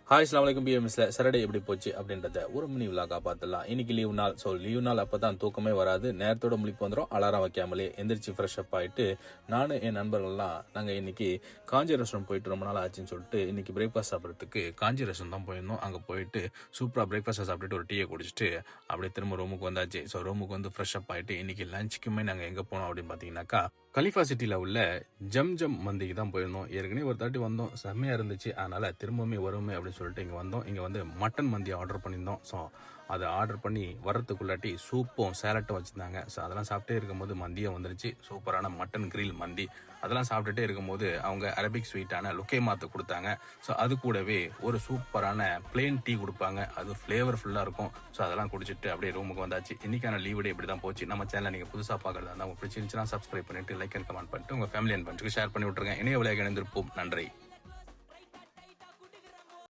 Hi அஸ்ஸலாமு அலைக்கும் பிஎம்எஸ்ல Saturday எப்படி போச்சு அப்படின்றத ஒரு மினி விலாகா பார்த்துடலாம். இன்னைக்கு லீவ் நாள். ஸோ லீவ் நாள் அப்போ தான் தூக்கமே வராது. நேரத்தோட முழிப்பு வந்துடும். அலாரம் வைக்காமலே எந்திரிச்சு ஃப்ரெஷ் அப் ஆகிட்டு நானும் என் நண்பர்கள்லாம் நாங்கள் இன்னைக்கு காஞ்சி ரெஸ்டாரண்ட் போயிட்டு ரொம்ப நாள் ஆச்சுன்னு சொல்லிட்டு இன்னைக்கு பிரேக்ஃபாஸ்ட் சாப்பிட்றதுக்கு காஞ்சி ரெஸ்டாரண்ட் தான் போயிருந்தோம். அங்கே போயிட்டு சூப்பராக பிரேக்ஃபாஸ்ட்டை சாப்பிட்டுட்டு ஒரு டீயை குடிச்சிட்டு அப்படியே திரும்ப ரூமுக்கு வந்தாச்சு. ஸோ ரூமுக்கு வந்து ஃப்ரெஷ் அப் ஆகிட்டு இன்னைக்கு லஞ்சுக்குமே நாங்கள் எங்கே போனோம் அப்படின்னு பார்த்தீங்கன்னாக்கா கலிஃபா சிட்டியில் உள்ள ஜம் மந்திக்கு தான் போயிருந்தோம். ஏற்கனவே ஒரு தாட்டி வந்தோம், செம்மையாக இருந்துச்சு. அதனால் திரும்பவுமே வருமே அப்படின்னு சொல்லிட்டு இங்கே வந்தோம். இங்கே வந்து மட்டன் மந்தி ஆர்டர் பண்ணியிருந்தோம். ஸோ அதை ஆர்டர் பண்ணி வர்றதுக்குள்ளாட்டி சூப்பும் சேலட்டும் வச்சுருந்தாங்க. ஸோ அதெல்லாம் சாப்பிட்டே இருக்கும்போது மந்தியும் வந்துருச்சு. சூப்பரான மட்டன் கிரில் மந்தி. அதெல்லாம் சாப்பிட்டுட்டே இருக்கும்போது அவங்க அரபிக் ஸ்வீட்டான லுக்கேமாத்து கொடுத்தாங்க. ஸோ அது கூடவே ஒரு சூப்பரான பிளெயின் டீ கொடுப்பாங்க. அது ஃப்ளேவர்ஃபுல்லாக இருக்கும். ஸோ அதெல்லாம் குடிச்சிட்டு அப்படியே ரூமுக்கு வந்தாச்சு. இன்னைக்கான லீவ் டே இப்படி தான் போச்சு. நம்ம சேனலை நீங்கள் புதுசாக பார்க்குறதா இருந்தால் உங்களுக்கு பிடிச்சிருந்துச்சுன்னா சப்ஸ்கிரைப் பண்ணிட்டு லைக் அண்ட் கமெண்ட் பண்ணிட்டு உங்கள் ஃபேமிலி அண்ட் ஃப்ரெண்ட்ஸ்க்கு ஷேர் பண்ணி விட்டுருங்க. இணைய விளையாட இணைந்திருப்போம். நன்றி.